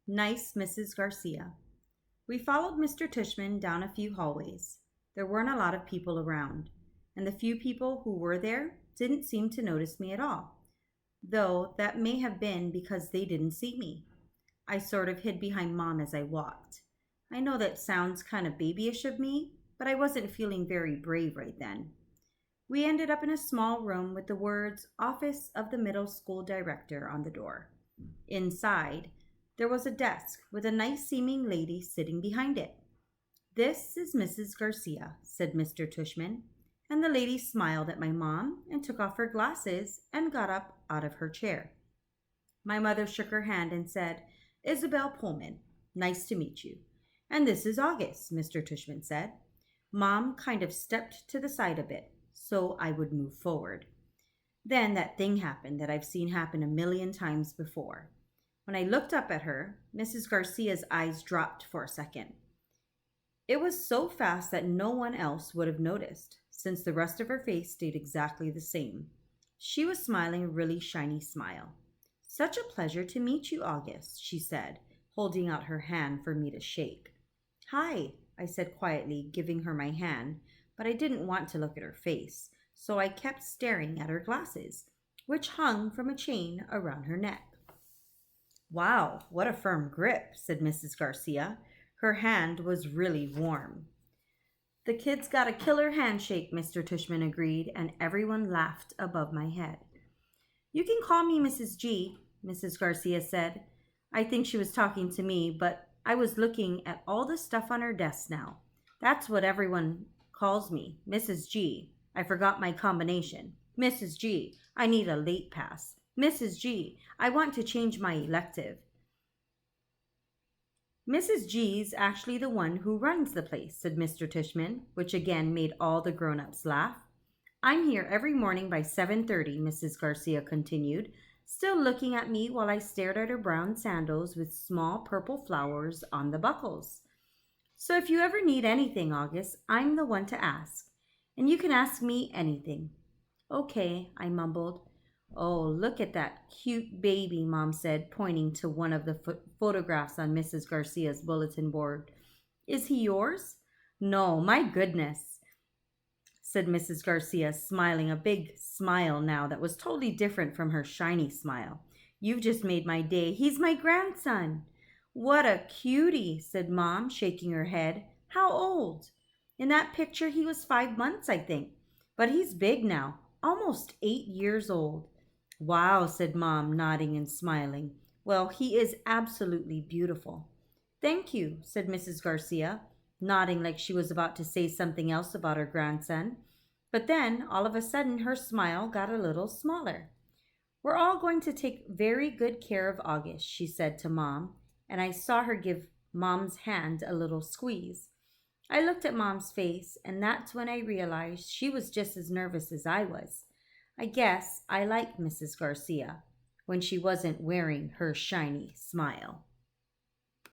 Nice Mrs. Garcia. We followed Mr. Tushman down a few hallways. There weren't a lot of people around, and the few people who were there didn't seem to notice me at all, though that may have been because they didn't see me. I sort of hid behind Mom as I walked. I know that sounds kind of babyish of me, but I wasn't feeling very brave right then. We ended up in a small room with the words Office of the Middle School Director on the door. Inside, there was a desk with a nice seeming lady sitting behind it. This is Mrs. Garcia, said Mr. Tushman, and the lady smiled at my mom and took off her glasses and got up out of her chair. My mother shook her hand and said, Isabel Pullman, nice to meet you. And this is August, Mr. Tushman said. Mom kind of stepped to the side a bit so I would move forward. Then that thing happened that I've seen happen a million times before. When I looked up at her, Mrs. Garcia's eyes dropped for a second. It was so fast that no one else would have noticed, since the rest of her face stayed exactly the same. She was smiling a really shiny smile. Such a pleasure to meet you, August, she said, holding out her hand for me to shake. Hi, I said quietly, giving her my hand, but I didn't want to look at her face, so I kept staring at her glasses, which hung from a chain around her neck. Wow, what a firm grip, said Mrs. Garcia. Her hand was really warm. The kid's got a killer handshake, Mr. Tushman agreed, and everyone laughed above my head. You can call me Mrs. G, Mrs. Garcia said. I think she was talking to me, but I was looking at all the stuff on her desk now. That's what everyone calls me, Mrs. G. I forgot my combination. Mrs. G, I need a late pass. Mrs. G, I want to change my elective. Mrs. G's actually the one who runs the place, said Mr. Tushman, which again made all the grown-ups laugh. I'm here every morning by 7:30, Mrs. Garcia continued, still looking at me while I stared at her brown sandals with small purple flowers on the buckles. So if you ever need anything, August, I'm the one to ask. And you can ask me anything. Okay, I mumbled. Oh, look at that cute baby, Mom said, pointing to one of the photographs on Mrs. Garcia's bulletin board. Is he yours? No, my goodness, said Mrs. Garcia, smiling a big smile now that was totally different from her shiny smile. You've just made my day. He's my grandson. What a cutie, said Mom, shaking her head. How old? In that picture, he was 5 months, I think. But he's big now, almost 8 years old. Wow, said Mom, nodding and smiling. Well, he is absolutely beautiful. Thank you, said Mrs. Garcia, nodding like she was about to say something else about her grandson. But then, all of a sudden, her smile got a little smaller. We're all going to take very good care of August, she said to Mom, and I saw her give Mom's hand a little squeeze. I looked at Mom's face, and that's when I realized she was just as nervous as I was. I guess I liked Mrs. Garcia when she wasn't wearing her shiny smile.